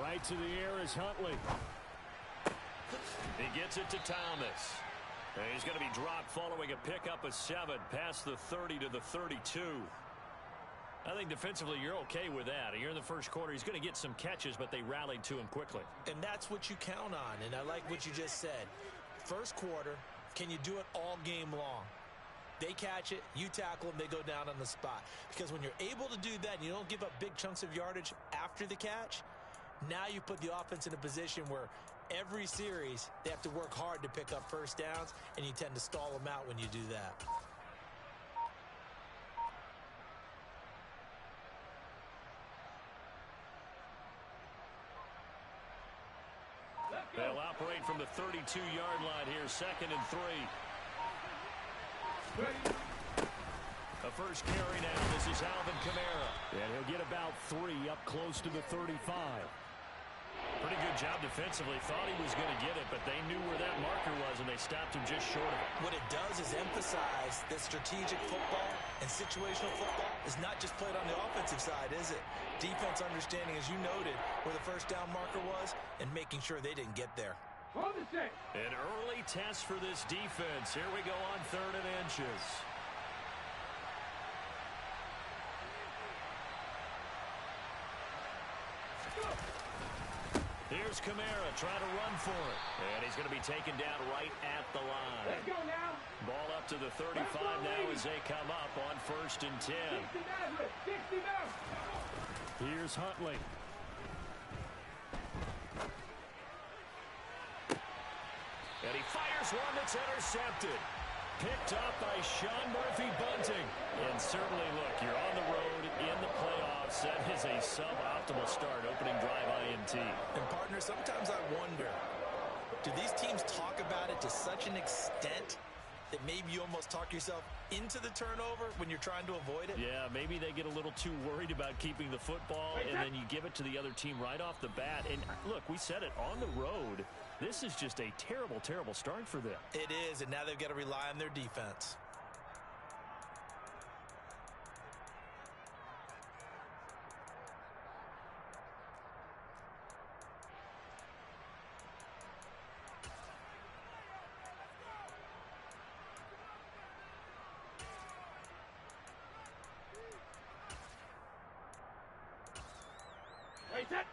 Right to the air is Huntley. He gets it to Thomas. And he's going to be dropped following a pickup of 7 past the 30 to the 32. I think defensively you're okay with that. You're in the first quarter. He's going to get some catches, but they rallied to him quickly. And that's what you count on, and I like what you just said. First quarter, can you do it all game long? They catch it, you tackle them, they go down on the spot. Because when you're able to do that and you don't give up big chunks of yardage after the catch, now you put the offense in a position where every series they have to work hard to pick up first downs, and you tend to stall them out when you do that. They'll operate from the 32-yard line here, 2nd and 3. A first carry now. This is Alvin Kamara. And he'll get about 3 up close to the 35. Pretty good job defensively. Thought he was going to get it, but they knew where that marker was, and they stopped him just short of it. What it does is emphasize that strategic football and situational football is not just played on the offensive side, is it? Defense understanding, as you noted, where the first down marker was and making sure they didn't get there. An early test for this defense. Here we go on 3rd and inches. Here's Kamara trying to run for it. And he's going to be taken down right at the line. Let's go now. Ball up to the 35 now as they come up on 1st and 10. 60 now. Here's Huntley. And he fires one that's intercepted. Picked up by Sean Murphy-Bunting. And certainly, look, you're on the road in the playoffs. That is a suboptimal start, opening drive INT. And, partner, sometimes I wonder, do these teams talk about it to such an extent that maybe you almost talk yourself into the turnover when you're trying to avoid it? Yeah, maybe they get a little too worried about keeping the football, and then you give it to the other team right off the bat. And, look, we said it, on the road, this is just a terrible, terrible start for them. It is, and now they've got to rely on their defense.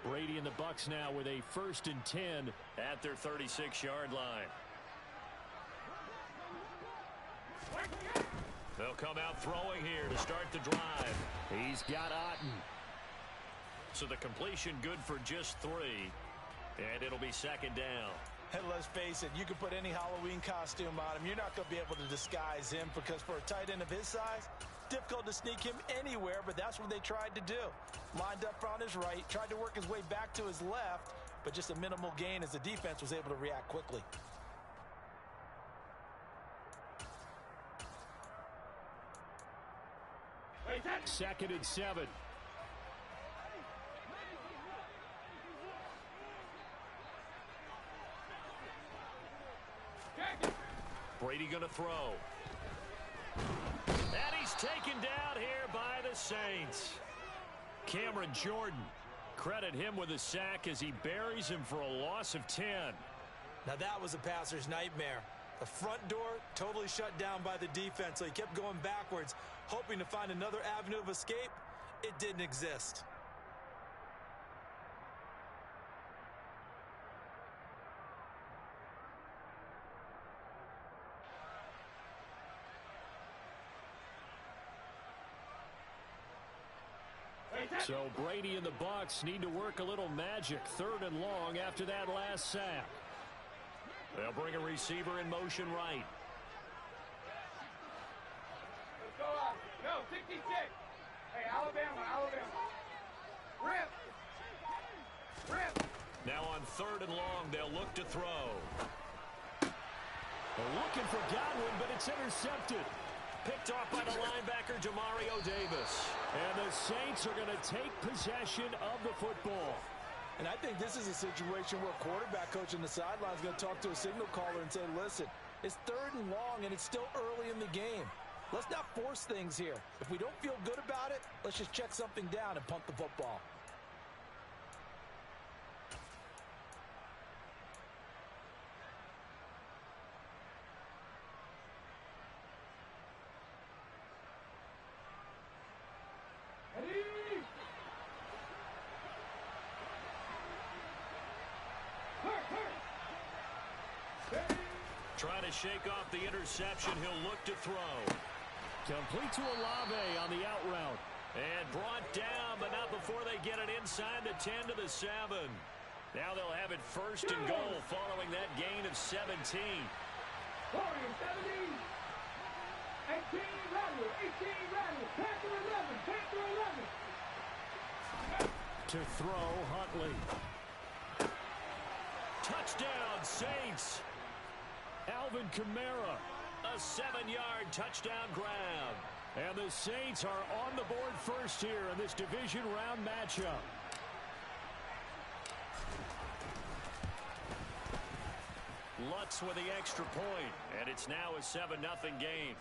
Brady and the Bucs now with a 1st and 10 at their 36-yard line. They'll come out throwing here to start the drive. He's got Otten. So the completion good for just 3. And it'll be 2nd down. And let's face it, you can put any Halloween costume on him. You're not going to be able to disguise him, because for a tight end of his size, difficult to sneak him anywhere, but that's what they tried to do. Lined up on his right, tried to work his way back to his left, but just a minimal gain as the defense was able to react quickly. Second and 7. Brady going to throw. And he's taken down here by the Saints. Cameron Jordan, credit him with a sack as he buries him for a loss of 10. Now that was a passer's nightmare. The front door totally shut down by the defense, so he kept going backwards, hoping to find another avenue of escape. It didn't exist. So Brady and the Bucs need to work a little magic. 3rd and long after that last sack. They'll bring a receiver in motion right. Let's go out. Go, 66. Hey, Alabama. Rip. Now on 3rd and long, they'll look to throw. They're looking for Gotw, but it's intercepted. Picked off by the linebacker, Demario Davis. And the Saints are going to take possession of the football. And I think this is a situation where quarterback coach on the sideline is going to talk to a signal caller and say, listen, it's 3rd and long and it's still early in the game. Let's not force things here. If we don't feel good about it, let's just check something down and punt the football. Trying to shake off the interception. He'll look to throw. Complete to Olave on the out route. And brought down, but not before they get it inside the 10 to the 7. Now they'll have it first and goal following that gain of 17. 17. 18 rattle. 18 rattle. Panther 11. Panther 11. To throw, Huntley. Touchdown, Saints. Alvin Kamara. A 7-yard touchdown grab. And the Saints are on the board first here in this division round matchup. Lutz with the extra point, and it's now a 7-0 game.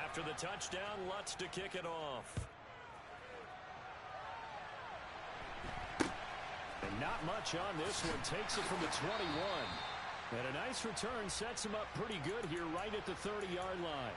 After the touchdown, Lutz to kick it off. And not much on this one. Takes it from the 21. And a nice return sets him up pretty good here right at the 30-yard line.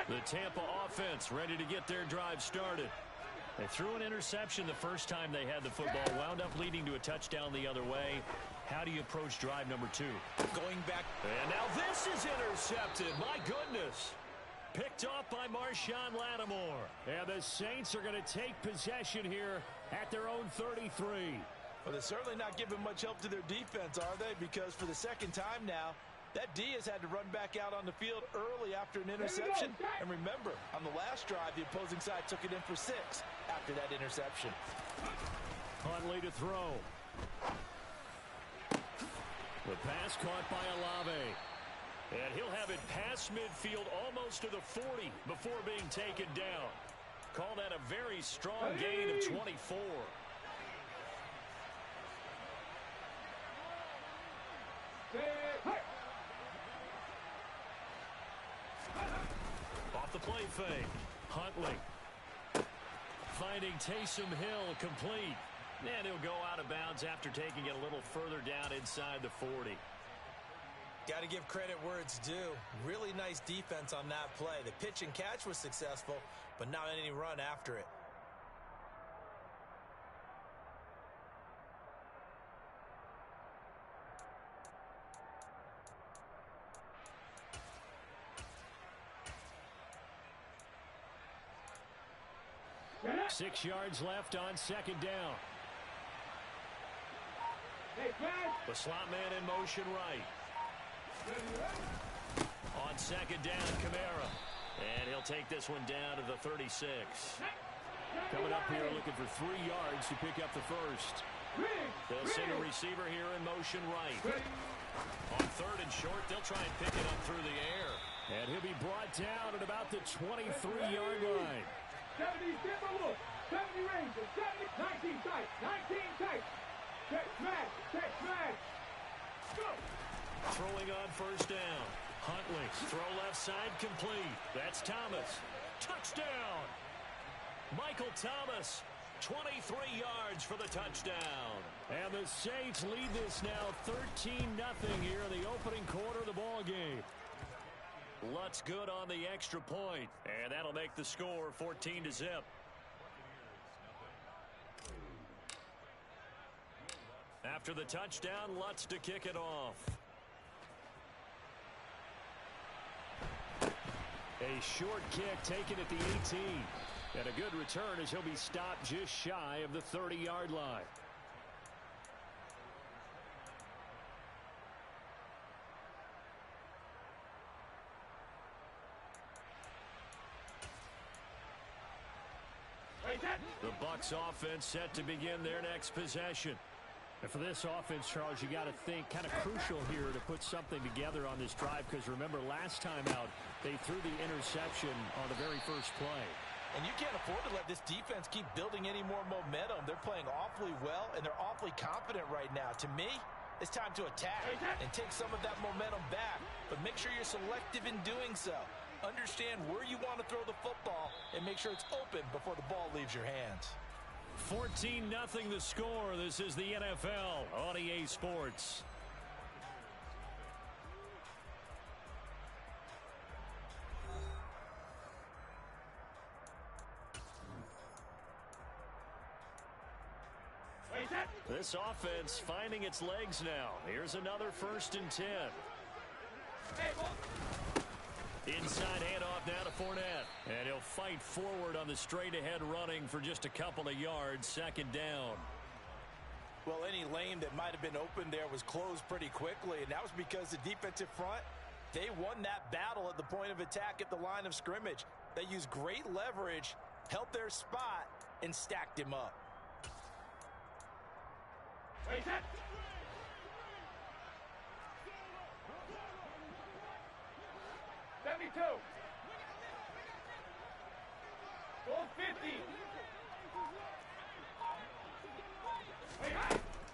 The Tampa offense ready to get their drive started. They threw an interception the first time they had the football, wound up leading to a touchdown the other way. How do you approach drive number 2? Going back. And now this is intercepted. My goodness. Picked off by Marshawn Lattimore. And the Saints are going to take possession here at their own 33. Well, they're certainly not giving much help to their defense, are they? Because for the second time now, that D has had to run back out on the field early after an interception. And remember, on the last drive, the opposing side took it in for 6 after that interception. Huntley to throw. The pass caught by Olave. And he'll have it past midfield almost to the 40 before being taken down. Call that a very strong gain of 24. Off the play fake. Huntley. Finding Taysom Hill complete. And he'll go out of bounds after taking it a little further down inside the 40. Got to give credit where it's due. Really nice defense on that play. The pitch and catch was successful, but not any run after it. Yeah. 6 yards left on second down. The slot man in motion right. On second down, Kamara. And he'll take this one down to the 36. Coming up here looking for 3 yards to pick up the first. They'll send a receiver here in motion right. On third and short, they'll try and pick it up through the air. And he'll be brought down at about the 23-yard line. 70 simple look. 70 range. 70, 19 tight. 19 tight. Catch smash. Catch smash. Go. Throwing on first down. Huntley. Throw left side complete. That's Thomas. Touchdown. Michael Thomas. 23 yards for the touchdown. And the Saints lead this now 13-0 here in the opening quarter of the ball game. Lutz good on the extra point, and that'll make the score 14-0. After the touchdown, Lutz to kick it off. A short kick taken at the 18. And a good return as he'll be stopped just shy of the 30-yard line. The Bucs offense set to begin their next possession. And for this offense, Charles, you got to think kind of crucial here to put something together on this drive, because remember last time out they threw the interception on the very first play. And you can't afford to let this defense keep building any more momentum. They're playing awfully well, and they're awfully confident right now. To me, It's time to attack and take some of that momentum back, but make sure you're selective in doing so. Understand where you want to throw the football and make sure it's open before the ball leaves your hands. 14-0 the score. This is the NFL on EA Sports. This offense finding its legs now. Here's another 1st and 10. Inside handoff now to Fournette. And he'll fight forward on the straight-ahead running for just a couple of yards. 2nd down. Well, any lane that might have been open there was closed pretty quickly, and that was because the defensive front, they won that battle at the point of attack at the line of scrimmage. They used great leverage, held their spot, and stacked him up. 72. 450.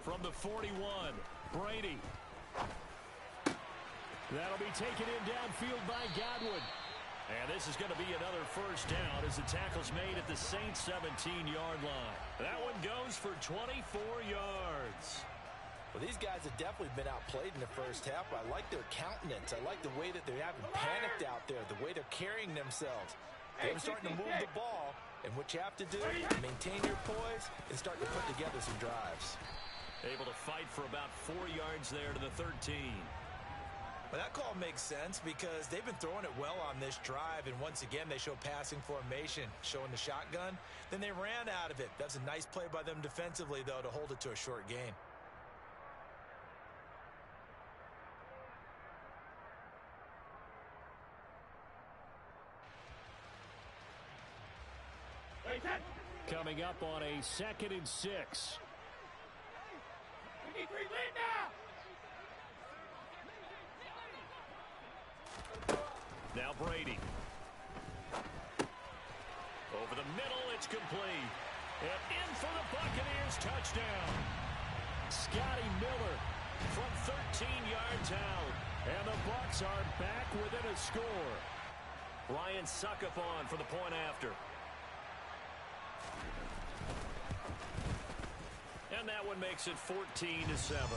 From the 41, Brady. That'll be taken in downfield by Gotw. And this is going to be another 1st down as the tackle's made at the Saints' 17-yard line. That one goes for 24 yards. Well, these guys have definitely been outplayed in the first half. I like their countenance. I like the way that they haven't panicked out there, the way they're carrying themselves. They're starting to move the ball, and what you have to do, maintain your poise and start to put together some drives. Able to fight for about 4 yards there to the 13. Well, that call makes sense because they've been throwing it well on this drive, and once again, they show passing formation, showing the shotgun. Then they ran out of it. That's a nice play by them defensively, though, to hold it to a short gain. Coming up on a 2nd and 6. We need 3 lead now. Now Brady. Over the middle, it's complete. And in for the Buccaneers touchdown. Scotty Miller from 13 yards out. And the Bucs are back within a score. Ryan Suckup on for the point after. And that one makes it 14-7.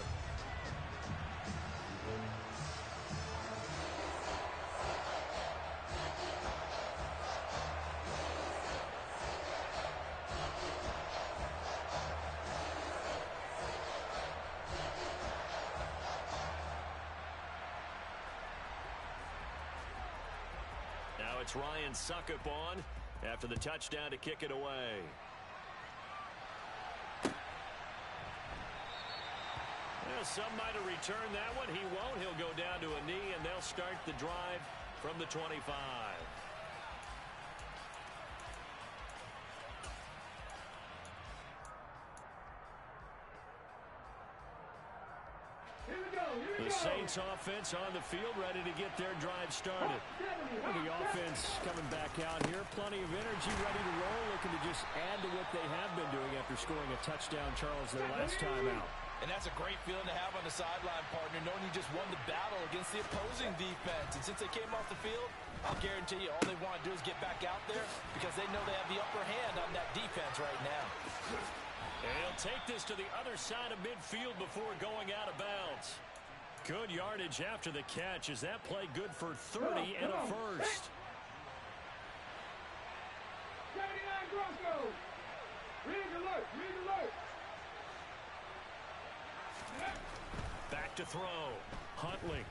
Now it's Ryan Suckup on after the touchdown to kick it away. Well, some might have returned that one. He won't. He'll go down to a knee, and they'll start the drive from the 25. The Saints offense on the field, ready to get their drive started. The offense coming back out here. Plenty of energy, ready to roll, looking to just add to what they have been doing after scoring a touchdown, Charles, their last time out. And that's a great feeling to have on the sideline, partner, knowing you just won the battle against the opposing defense. And since they came off the field, I'll guarantee you all they want to do is get back out there because they know they have the upper hand on that defense right now. And he'll take this to the other side of midfield before going out of bounds. Good yardage after the catch. Is that play good for 30 and a first? 79 Broncos. Rig alert. Rig alert. Back to throw. Huntley.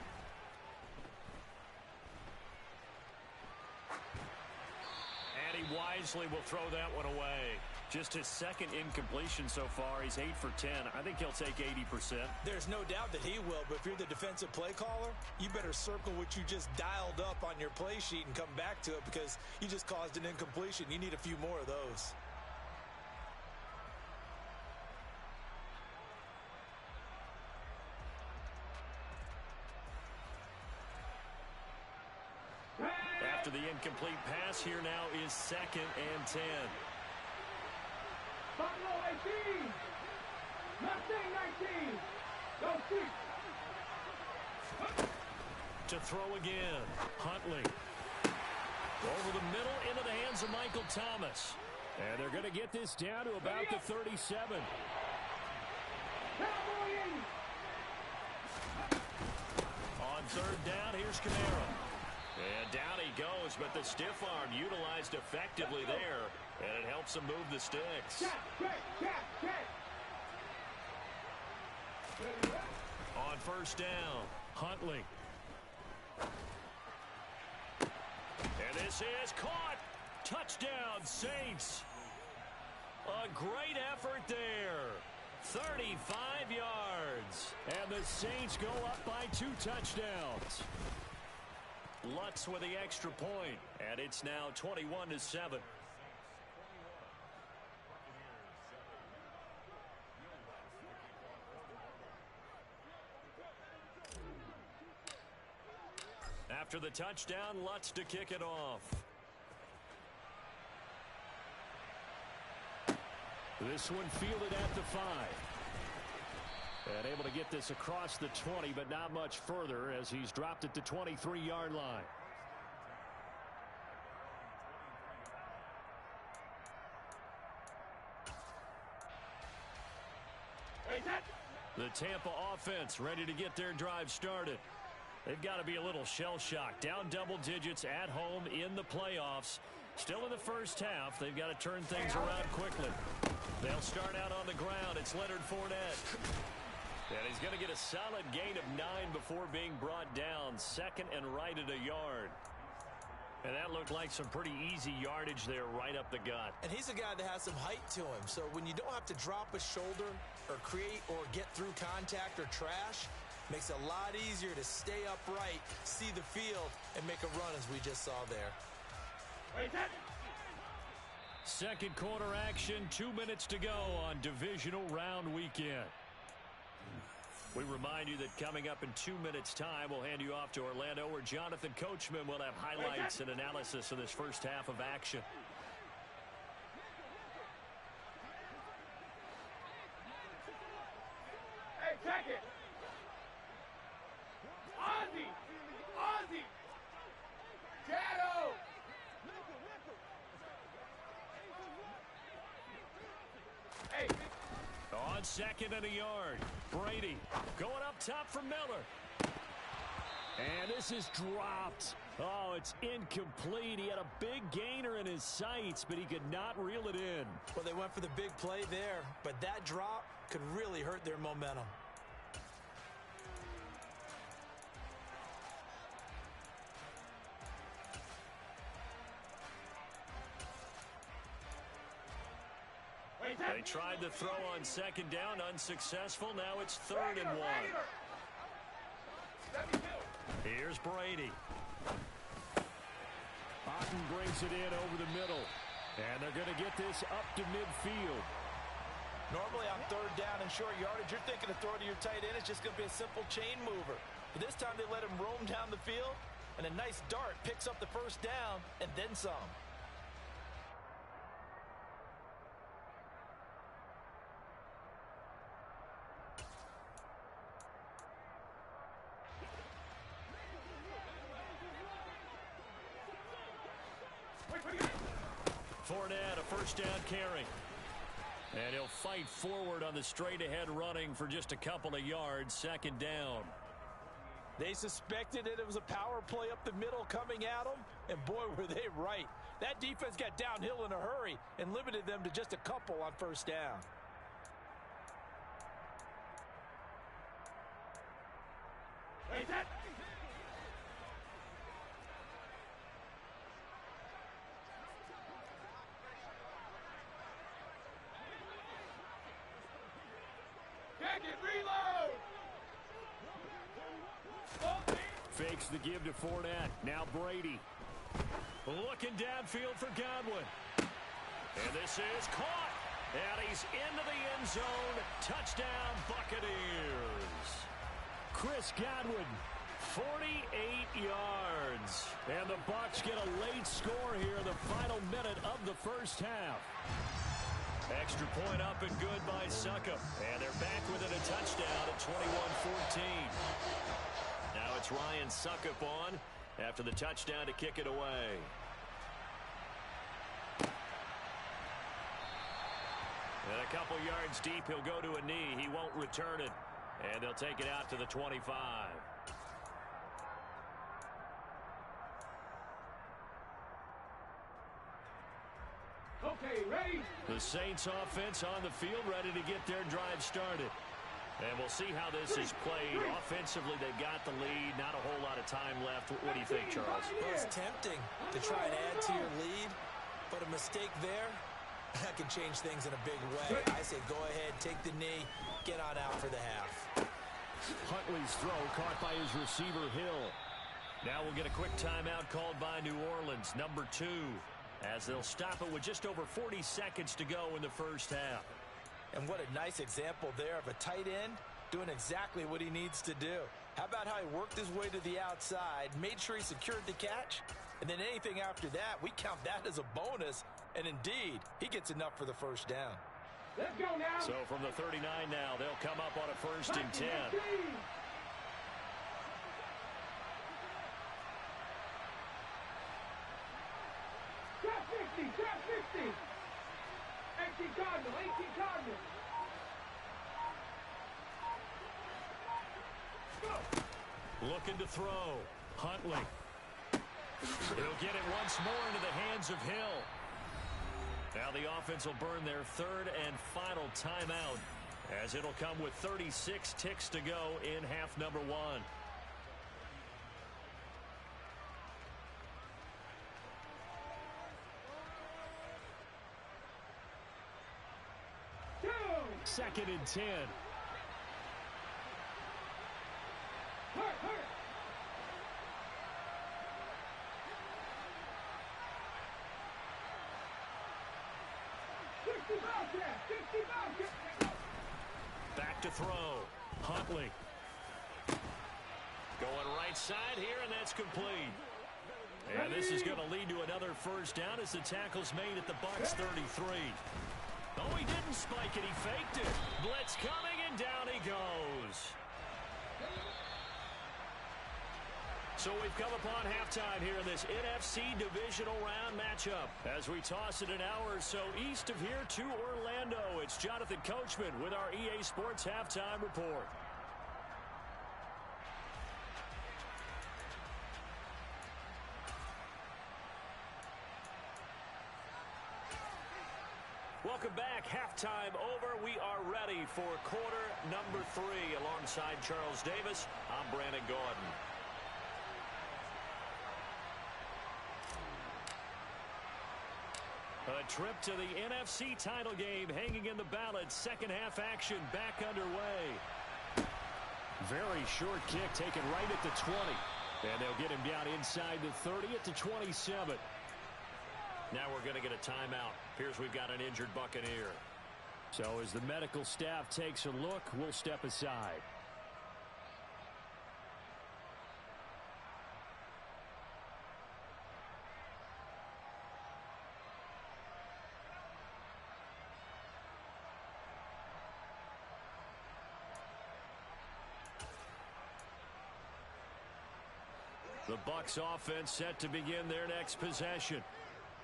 And he wisely will throw that one away. Just his 2nd incompletion so far. He's 8 for 10. I think he'll take 80%. There's no doubt that he will, but if you're the defensive play caller, you better circle what you just dialed up on your play sheet and come back to it because you just caused an incompletion. You need a few more of those. After the incomplete pass, here now is 2nd and 10. Buffalo 18. Mustang 19. Go three. To throw again. Huntley. Over the middle into the hands of Michael Thomas. And they're going to get this down to about the 37. On third down, here's Camara. And down he goes, but the stiff arm utilized effectively there, and it helps him move the sticks. On first down, Huntley. And this is caught. Touchdown, Saints. A great effort there. 35 yards. And the Saints go up by 2 touchdowns. Lutz with the extra point, and it's now 21-7. After the touchdown, Lutz to kick it off. This one fielded at the 5. And able to get this across the 20, but not much further as he's dropped at the 23-yard line. The Tampa offense ready to get their drive started. They've got to be a little shell-shocked. Down double digits at home in the playoffs. Still in the first half. They've got to turn things around quickly. They'll start out on the ground. It's Leonard Fournette. And he's going to get a solid gain of 9 before being brought down. Second and right at a yard. And that looked like some pretty easy yardage there right up the gut. And he's a guy that has some height to him. So when you don't have to drop a shoulder or create or get through contact or trash, makes it a lot easier to stay upright, see the field, and make a run as we just saw there. Second quarter action, 2 minutes to go on divisional round weekend. We remind you that coming up in 2 minutes' time, we'll hand you off to Orlando, where Jonathan Coachman will have highlights and analysis of this first half of action. Hey, check it. Ozzy. Gotw. Hey. On second and a yard, Brady going up top for Miller. And this is dropped. Oh, it's incomplete. He had a big gainer in his sights, but he could not reel it in. Well, they went for the big play there, but that drop could really hurt their momentum. They tried to throw on second down, unsuccessful. Now it's 3rd and 1. Here's Brady. Otten brings it in over the middle. And they're going to get this up to midfield. Normally on third down and short yardage, you're thinking to throw to your tight end. It's just going to be a simple chain mover. But this time they let him roam down the field, and a nice dart picks up the first down and then some. Fournette, a first down carry. And he'll fight forward on the straight-ahead running for just a couple of yards. Second down. They suspected it was a power play up the middle coming at them, and boy, were they right. That defense got downhill in a hurry and limited them to just a couple on first down. Fakes the give to Fournette. Now Brady. Looking downfield for Godwin. And this is caught. And he's into the end zone. Touchdown, Buccaneers. Chris Godwin, 48 yards. And the Bucs get a late score here in the final minute of the first half. Extra point up and good by Succop. And they're back within a touchdown at 21-14. Now it's Ryan Succop on after the touchdown to kick it away. And a couple yards deep, he'll go to a knee. He won't return it. And they'll take it out to the 25. Okay, ready? The Saints offense on the field, ready to get their drive started. And we'll see how this is played. Offensively, they've got the lead. Not a whole lot of time left. What do you think, Charles? Well, it's tempting to try and add to your lead, but a mistake there, that can change things in a big way. I say go ahead, take the knee, get on out for the half. Huntley's throw caught by his receiver, Hill. Now we'll get a quick timeout called by New Orleans, number 2, as they'll stop it with just over 40 seconds to go in the first half. And what a nice example there of a tight end doing exactly what he needs to do. How about how he worked his way to the outside, made sure he secured the catch, and then anything after that, we count that as a bonus. And indeed, he gets enough for the first down. Let's go now. So from the 39 now, they'll come up on a 1st and 10. Trap 50, trap 50. 18 Cardinal, 18 Cardinal. Go. Looking to throw. Huntley. He'll get it once more into the hands of Hill. Now the offense will burn their 3rd and final timeout, as it'll come with 36 ticks to go in half number 1. Second and 10. Hurt. 60 Back to throw. Huntley. Going right side here, and that's complete. And this is going to lead to another first down as the tackle's made at the Bucs 33. Oh, he didn't spike it. He faked it. Blitz coming, and down he goes. So we've come upon halftime here in this NFC divisional round matchup. As we toss it an hour or so east of here to Orlando, it's Jonathan Coachman with our EA Sports Halftime Report. Welcome back. Halftime over. We are ready for quarter number 3. Alongside Charles Davis, I'm Brandon Gordon. A trip to the NFC title game hanging in the balance. Second half action back underway. Very short kick taken right at the 20. And they'll get him down inside the 30 at the 27. Now we're going to get a timeout. Appears we've got an injured Buccaneer. So as the medical staff takes a look, we'll step aside. The Bucs offense set to begin their next possession.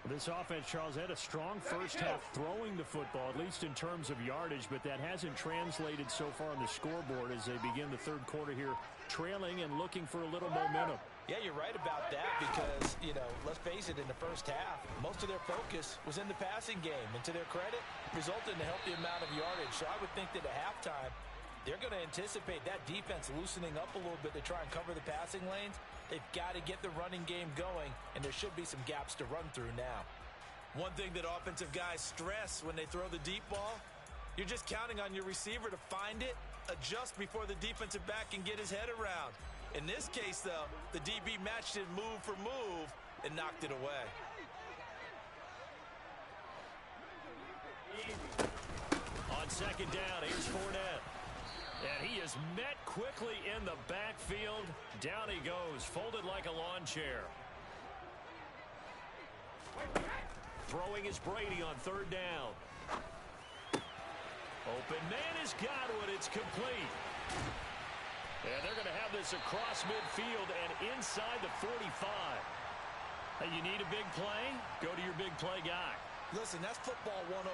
This offense, Charles, had a strong first half throwing the football, at least in terms of yardage, but that hasn't translated so far on the scoreboard as they begin the third quarter here, trailing and looking for a little momentum. Yeah, you're right about that because, let's face it, in the first half, most of their focus was in the passing game. And to their credit, resulted in a healthy amount of yardage. So I would think that at halftime, they're going to anticipate that defense loosening up a little bit to try and cover the passing lanes. They've got to get the running game going, and there should be some gaps to run through now. One thing that offensive guys stress when they throw the deep ball, you're just counting on your receiver to find it, adjust before the defensive back can get his head around. In this case, though, the DB matched it move for move and knocked it away. On second down, here's Fournette. And he is met quickly in the backfield. Down he goes, folded like a lawn chair. Throwing is Brady on third down. Open man is Gotw, and it's complete. And they're going to have this across midfield and inside the 45. Hey, you need a big play? Go to your big play guy. Listen, that's football 101.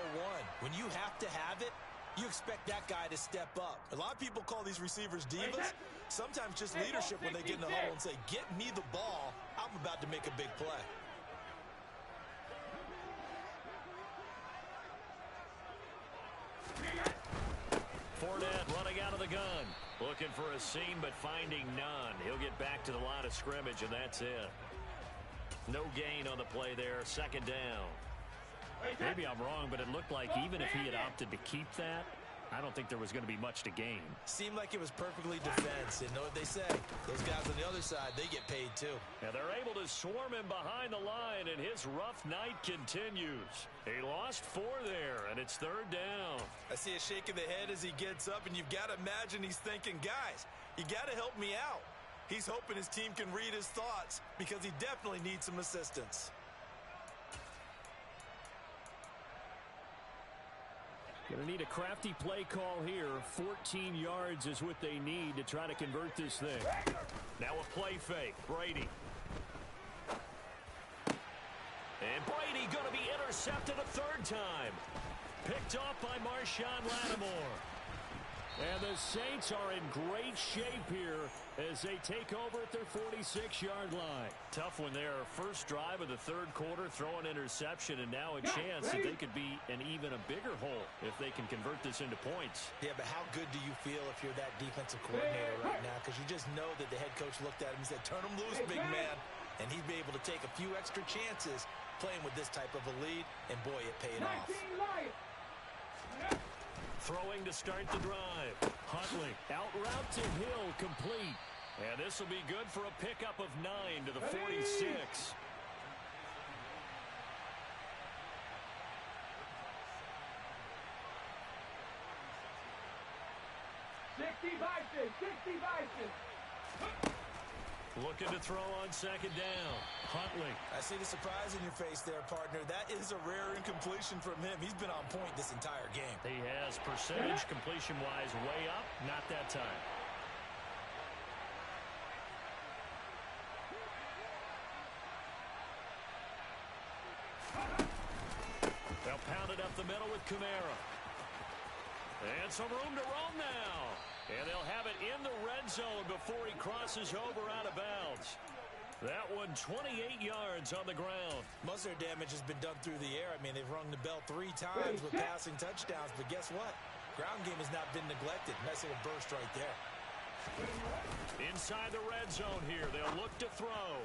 When you have to have it, you expect that guy to step up. A lot of people call these receivers divas. Sometimes just leadership when they get in the huddle and say, get me the ball. I'm about to make a big play. Fournette running out of the gun. Looking for a seam, but finding none. He'll get back to the line of scrimmage, and that's it. No gain on the play there. Second down. Maybe I'm wrong, but it looked like even if he had opted to keep that, I don't think there was going to be much to gain. Seemed like it was perfectly defense. And know what they say? Those guys on the other side, they get paid too. And they're able to swarm him behind the line, and his rough night continues. He lost 4 there, and it's third down. I see a shake of the head as he gets up, and you've got to imagine he's thinking, guys, you got to help me out. He's hoping his team can read his thoughts because he definitely needs some assistance. Going to need a crafty play call here. 14 yards is what they need to try to convert this thing. Now a play fake. Brady. And Brady going to be intercepted a third time. Picked off by Marshawn Lattimore. And the Saints are in great shape here as they take over at their 46-yard line. Tough one there. First drive of the third quarter, throw an interception, and now a chance that they could be in even a bigger hole if they can convert this into points. Yeah, but how good do you feel if you're that defensive coordinator right now? Because you just know that the head coach looked at him and said, turn him loose, big man. And he'd be able to take a few extra chances playing with this type of a lead, and boy, it paid off. Throwing to start the drive. Huntley out route to Hill, complete. And this will be good for a pickup of 9 to the 46. Looking to throw on second down. Huntley. I see the surprise in your face there, partner. That is a rare incompletion from him. He's been on point this entire game. He has percentage completion-wise way up. Not that time. They'll pound it up the middle with Kamara. And some room to roam now. And they'll have it in the red zone before he crosses over out of bounds. That one 28 yards on the ground. Most of their damage has been done through the air. I mean, they've rung the bell 3 times with passing touchdowns. But guess what? Ground game has not been neglected. Nice little burst right there. Inside the red zone here. They'll look to throw.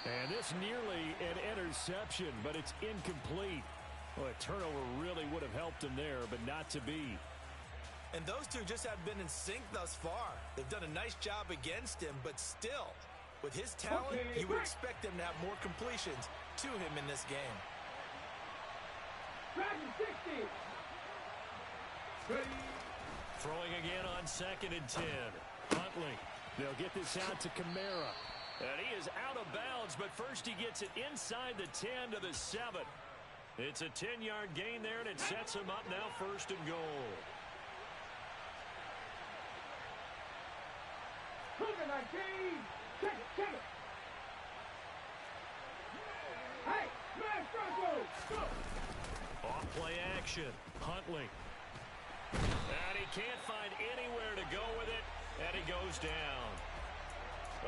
And this nearly an interception, but it's incomplete. Well, a turnover really would have helped him there, but not to be. And those two just have been in sync thus far. They've done a nice job against him, but still, with his talent, you would expect them to have more completions to him in this game. Throwing again on 2nd and 10. Huntley. They'll get this out to Kamara. And he is out of bounds, but first he gets it inside the 10 to the 7. It's a 10-yard gain there, and it sets him up now 1st and goal. Off play action. Huntley. And he can't find anywhere to go with it, and he goes down.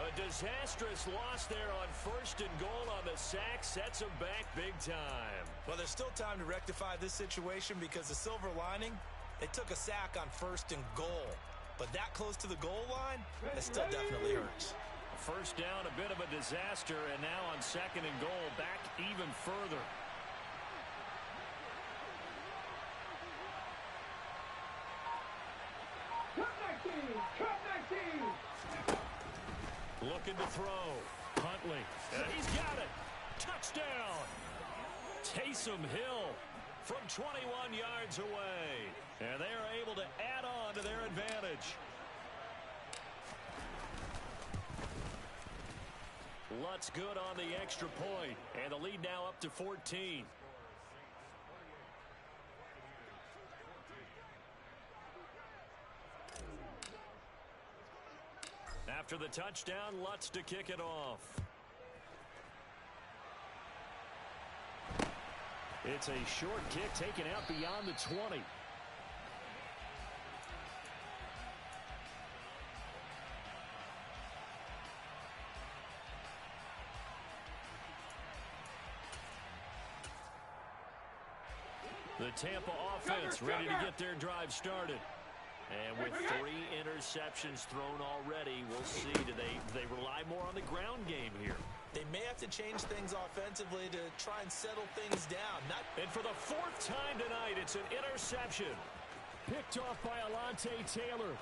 A disastrous loss there on 1st and goal on the sack sets him back big time. Well, there's still time to rectify this situation because the silver lining, they took a sack on 1st and goal. But that close to the goal line, it still definitely hurts. First down, a bit of a disaster, and now on 2nd and goal, back even further. Looking to throw. Huntley. And he's got it. Touchdown. Taysom Hill from 21 yards away. And they are able to add on to their advantage. Lutz good on the extra point. And the lead now up to 14. After the touchdown, Lutz to kick it off. It's a short kick taken out beyond the 20. The Tampa offense ready to get their drive started. And with 3 interceptions thrown already, we'll see. Do they rely more on the ground game here? They may have to change things offensively to try and settle things down. And for the 4th time tonight, it's an interception. Picked off by Alontae Taylor.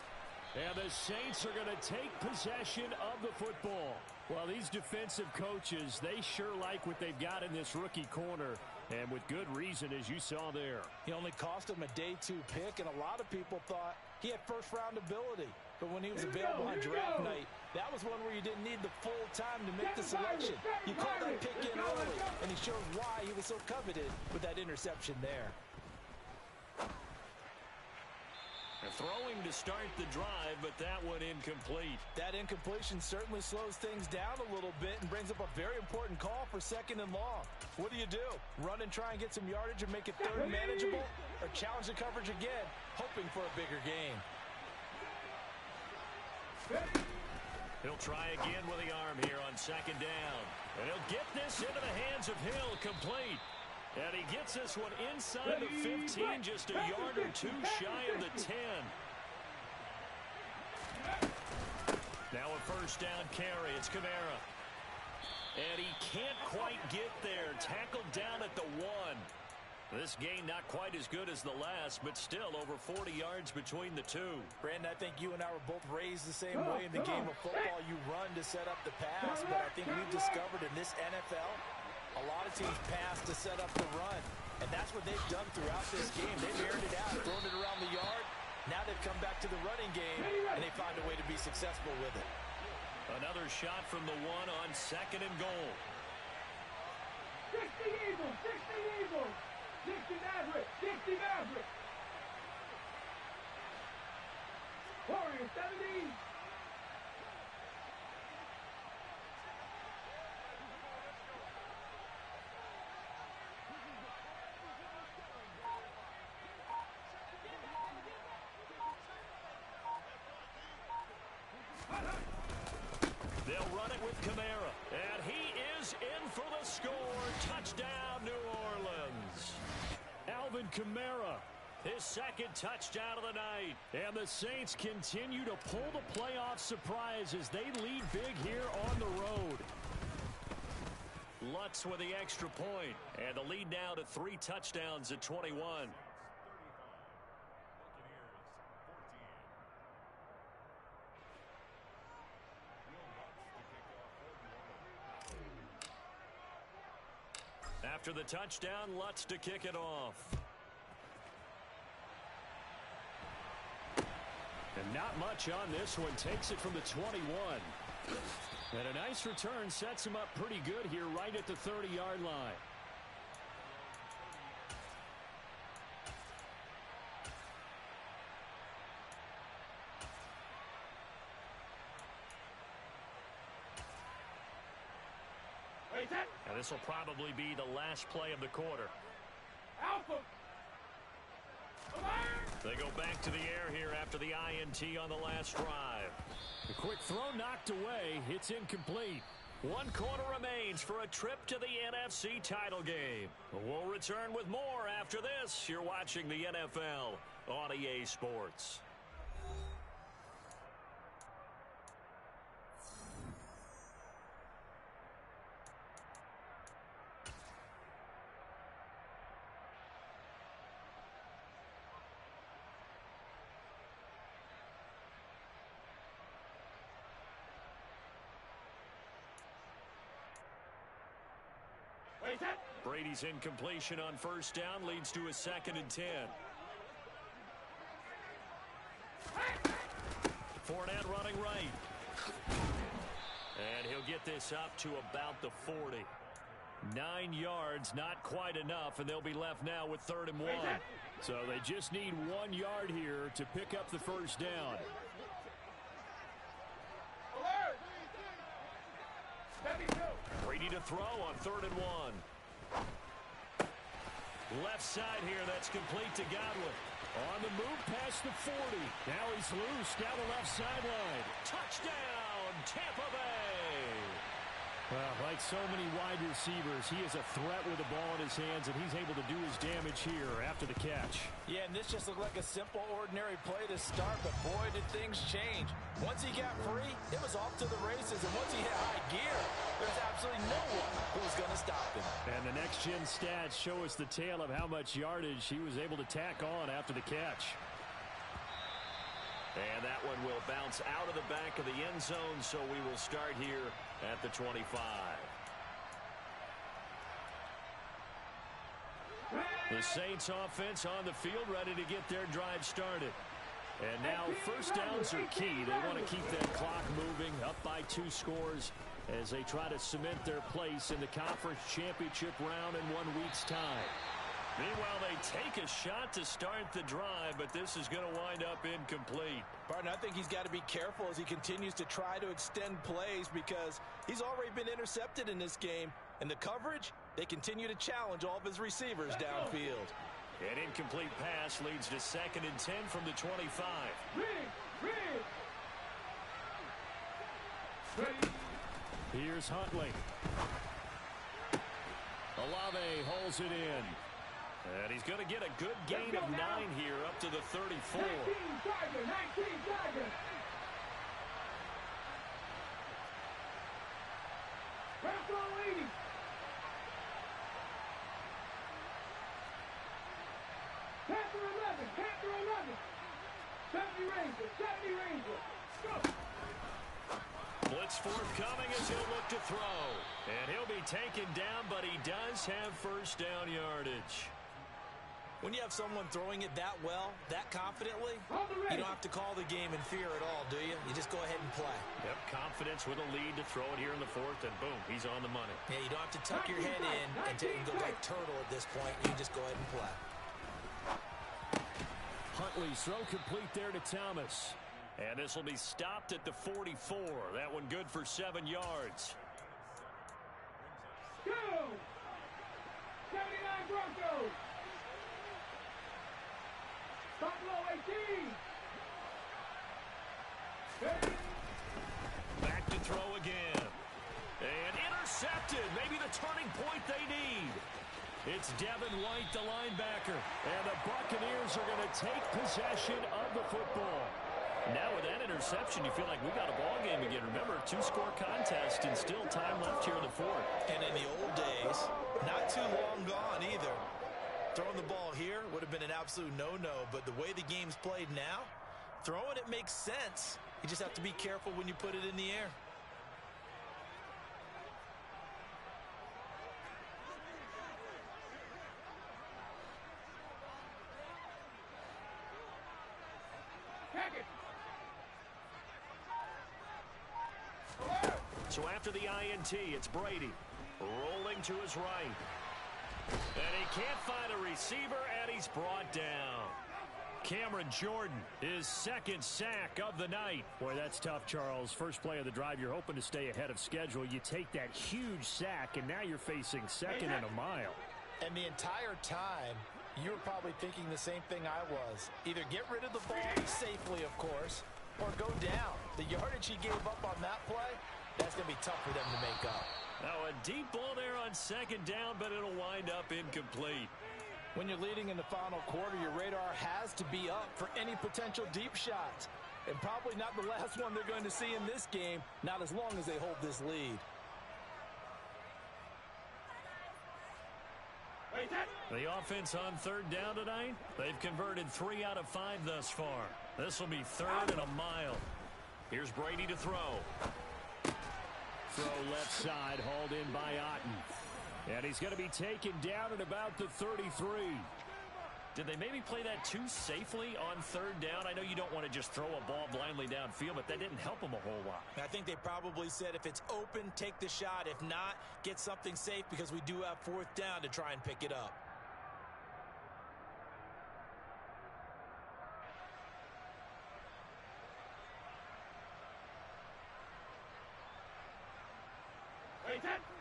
And the Saints are going to take possession of the football. Well, these defensive coaches, they sure like what they've got in this rookie corner. And with good reason, as you saw there. He only cost him a day 2 pick, and a lot of people thought he had first-round ability. But when he was available on draft night, that was one where you didn't need the full time to make the selection. You called that pick in early, and he showed why he was so coveted with that interception there. They're throwing to start the drive, but that one incomplete. That incompletion certainly slows things down a little bit and brings up a very important call for 2nd and long. What do? Run and try and get some yardage and make it 3rd manageable? Or challenge the coverage again, hoping for a bigger gain? He'll try again with the arm here on 2nd down. And he'll get this into the hands of Hill, complete. And he gets this one inside the 15, just a yard or 2 shy of the 10. Now a 1st down carry. It's Kamara. And he can't quite get there. Tackled down at the 1. This gain not quite as good as the last, but still over 40 yards between the 2. Brandon, I think you and I were both raised the same way in the game of football. You run to set up the pass, but I think we've discovered in this NFL, a lot of teams pass to set up the run, and that's what they've done throughout this game. They've aired it out, thrown it around the yard. Now they've come back to the running game, and they found a way to be successful with it. Another shot from the 1 on 2nd and goal. 60 Eagles, 60 Eagles, 60 Mavericks, 60 Mavericks. Warriors 70. They'll run it with Kamara. And he is in for the score. Touchdown, New Orleans. Alvin Kamara. His 2nd touchdown of the night. And the Saints continue to pull the playoff surprise as they lead big here on the road. Lutz with the extra point. And the lead now to 3 touchdowns at 21. After the touchdown, Lutz to kick it off. And not much on this one. Takes it from the 21. And a nice return sets him up pretty good here right at the 30-yard line. And this will probably be the last play of the quarter. Alpha. They go back to the air here after the INT on the last drive. The quick throw knocked away. It's incomplete. 1 quarter remains for a trip to the NFC title game. We'll return with more after this. You're watching the NFL on EA Sports. Brady's incompletion on 1st down leads to a 2nd and 10. Fournette running right. And he'll get this up to about the 40. 9 yards, not quite enough, and they'll be left now with 3rd and 1. So they just need 1 yard here to pick up the 1st down. Brady to throw on 3rd and 1. Left side here, that's complete to Gotw. On the move past the 40. Now he's loose down the left sideline. Touchdown, Tampa Bay! Well, like so many wide receivers, he is a threat with the ball in his hands, and he's able to do his damage here after the catch. Yeah, and this just looked like a simple, ordinary play to start, but boy, did things change. Once he got free, it was off to the races, and once he hit high gear, there's absolutely no one who was going to stop him. And the next-gen stats show us the tale of how much yardage he was able to tack on after the catch. And that one will bounce out of the back of the end zone, so we will start here at the 25. The Saints offense on the field, ready to get their drive started. And now first downs are key. They want to keep that clock moving, up by 2 scores as they try to cement their place in the conference championship round in 1 week's time. Meanwhile, they take a shot to start the drive, but this is going to wind up incomplete. Partner, I think he's got to be careful as he continues to try to extend plays because he's already been intercepted in this game. And the coverage, they continue to challenge all of his receivers downfield. An incomplete pass leads to 2nd and 10 from the 25. Here's Huntley. Olave holds it in. And he's going to get a good gain of 9 here up to the 34. 19 Tigers. Press on 80. Panther 11. 70 Rangers. Go. Blitz forthcoming as he'll look to throw. And he'll be taken down, but he does have first down yardage. When you have someone throwing it that well, that confidently, you don't have to call the game in fear at all, do you? You just go ahead and play. Yep, confidence with a lead to throw it here in the 4th, and boom, he's on the money. Yeah, you don't have to tuck your head in and go like turtle at this point. You just go ahead and play. Huntley's throw complete there to Thomas. And this will be stopped at the 44. That one good for 7 yards. Go! 79 Broncos. Buffalo 18. Back to throw again. And intercepted. Maybe the turning point they need. It's Devin White, the linebacker. And the Buccaneers are going to take possession of the football. Now with that interception, you feel like we got a ball game again. Remember, 2-score contest and still time left here in the 4th. And in the old days, not too long gone either. Throwing the ball here would have been an absolute no-no, but the way the game's played now, throwing it makes sense. You just have to be careful when you put it in the air. So after the INT, it's Brady rolling to his right. And he can't find a receiver, and he's brought down. Cameron Jordan, his 2nd sack of the night. Boy, that's tough, Charles. First play of the drive, you're hoping to stay ahead of schedule. You take that huge sack, and now you're facing 2nd and a mile. And the entire time, you were probably thinking the same thing I was. Either get rid of the ball safely, of course, or go down. The yardage he gave up on that play, that's going to be tough for them to make up. Now a deep ball there on 2nd down, but it'll wind up incomplete. When you're leading in the final quarter, your radar has to be up for any potential deep shots. And probably not the last one they're going to see in this game, not as long as they hold this lead. The offense on 3rd down tonight, they've converted 3 out of 5 thus far. This will be 3rd and a mile. Here's Brady to throw. Throw left side, hauled in by Otten. And he's going to be taken down at about the 33. Did they maybe play that too safely on 3rd down? I know you don't want to just throw a ball blindly downfield, but that didn't help them a whole lot. I think they probably said if it's open, take the shot. If not, get something safe because we do have 4th down to try and pick it up.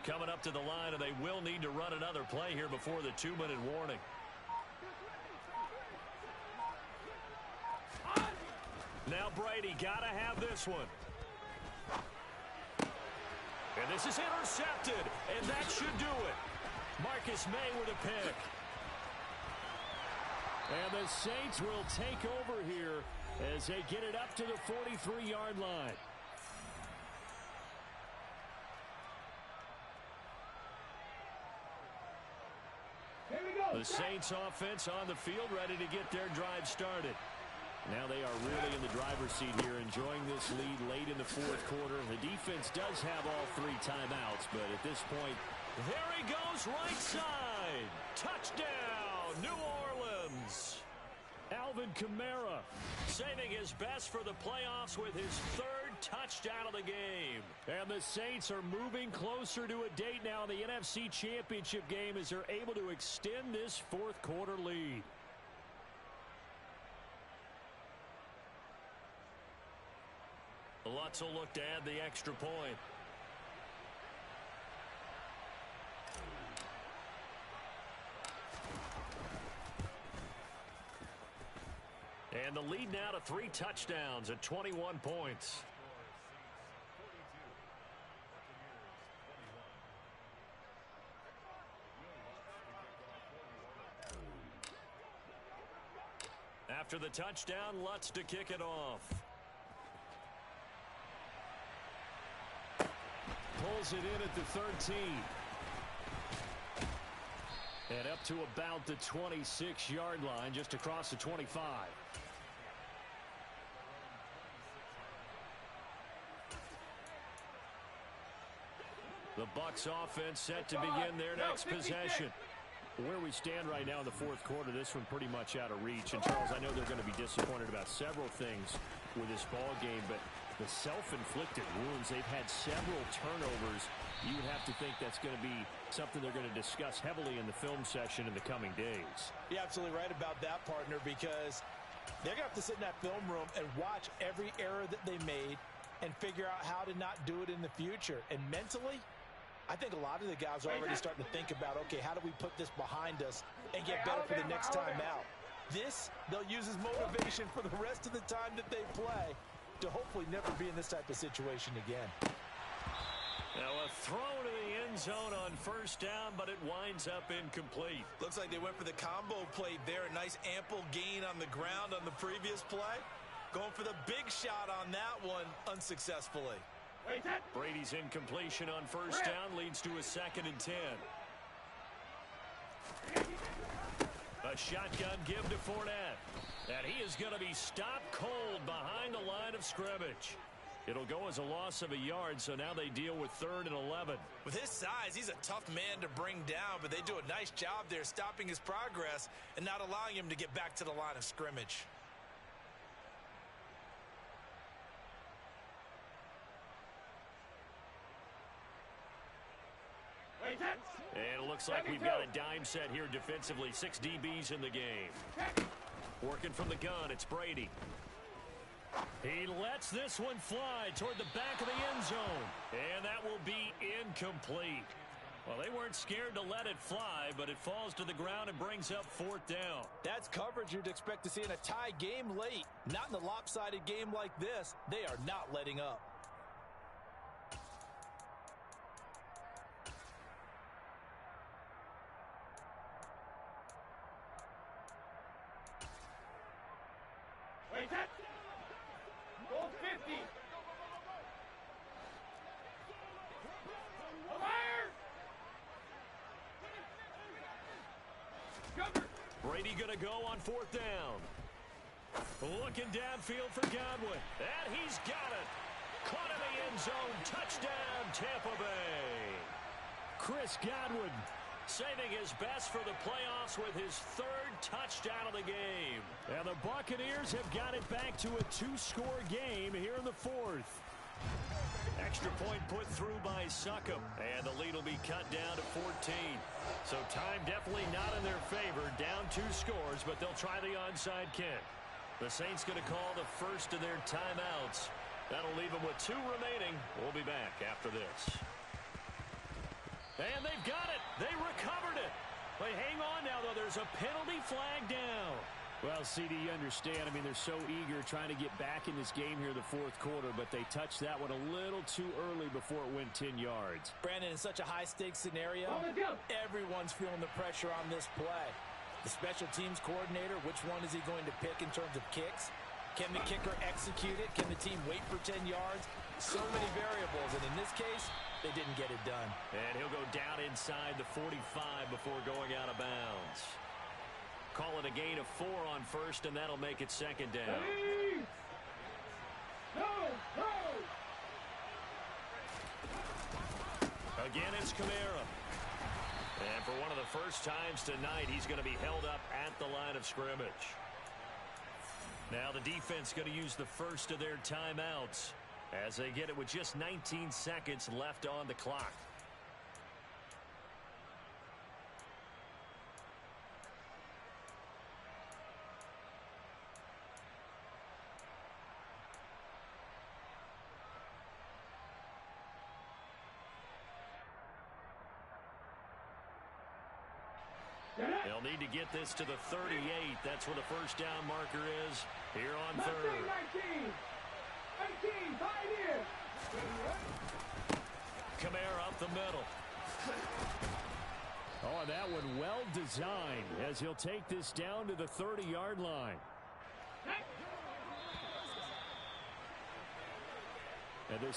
Coming up to the line, and they will need to run another play here before the 2-minute warning. Now Brady got to have this one. And this is intercepted, and that should do it. Marcus May with a pick. And the Saints will take over here as they get it up to the 43-yard line. The Saints offense on the field, ready to get their drive started. Now they are really in the driver's seat here, enjoying this lead late in the fourth quarter. The defense does have all 3 timeouts, but at this point, there he goes, right side. Touchdown, New Orleans. Alvin Kamara saving his best for the playoffs with his 3rd touchdown of the game. And the Saints are moving closer to a date now in the NFC Championship game as they're able to extend this fourth quarter lead. Lutz will look to add the extra point. And the lead now to 3 touchdowns at 21 points. After the touchdown, Lutz to kick it off. Pulls it in at the 13. And up to about the 26-yard line, just across the 25. The Bucs offense set to begin their next possession. Where we stand right now in the fourth quarter, this one pretty much out of reach. And, Charles, I know they're going to be disappointed about several things with this ball game, but the self-inflicted wounds, they've had several turnovers. You would have to think that's going to be something they're going to discuss heavily in the film session in the coming days. You're absolutely right about that, partner, because they're going to have to sit in that film room and watch every error that they made and figure out how to not do it in the future. And mentally, I think a lot of the guys are already starting to think about, okay, how do we put this behind us and get better for the next time out? This, they'll use as motivation for the rest of the time that they play to hopefully never be in this type of situation again. Now a throw to the end zone on first down, but it winds up incomplete. Looks like they went for the combo play there. A nice ample gain on the ground on the previous play. Going for the big shot on that one unsuccessfully. Brady's incompletion on first down leads to a 2nd and 10. A shotgun give to Fournette. And he is going to be stopped cold behind the line of scrimmage. It'll go as a loss of a yard, so now they deal with 3rd and 11. With his size, he's a tough man to bring down, but they do a nice job there stopping his progress and not allowing him to get back to the line of scrimmage. And it looks like we've got a dime set here defensively. 6 DBs in the game. Working from the gun, it's Brady. He lets this one fly toward the back of the end zone. And that will be incomplete. Well, they weren't scared to let it fly, but it falls to the ground and brings up 4th down. That's coverage you'd expect to see in a tie game late. Not in a lopsided game like this. They are not letting up. Goal 50. Brady going to go on 4th down. Looking downfield for Godwin. And he's got it. Caught in the end zone. Touchdown, Tampa Bay. Chris Godwin saving his best for the playoffs with his 3rd touchdown of the game. And the Buccaneers have got it back to a 2-score game here in the 4th. Extra point put through by Succop. And the lead will be cut down to 14. So time definitely not in their favor. Down 2 scores, but they'll try the onside kick. The Saints going to call the first of their timeouts. That'll leave them with 2 remaining. We'll be back after this. And they've got it. They recovered it. But hang on now, though. There's a penalty flag down. Well, CD, you understand. I mean, they're so eager trying to get back in this game here in the fourth quarter, but they touched that one a little too early before it went 10 yards. Brandon, in such a high-stakes scenario, everyone's feeling the pressure on this play. The special teams coordinator, which one is he going to pick in terms of kicks? Can the kicker execute it? Can the team wait for 10 yards? So many variables, and in this case, they didn't get it done. And he'll go down inside the 45 before going out of bounds. Call it a gain of 4 on first, and that'll make it second down. Again, it's Kamara. And for one of the first times tonight, he's going to be held up at the line of scrimmage. Now the defense going to use the first of their timeouts as they get it with just 19 seconds left on the clock. They'll need to get this to the 38. That's where the first down marker is here on third. 19, 5 here. Kamara up the middle. Oh, that one well designed as he'll take this down to the 30-yard line. And the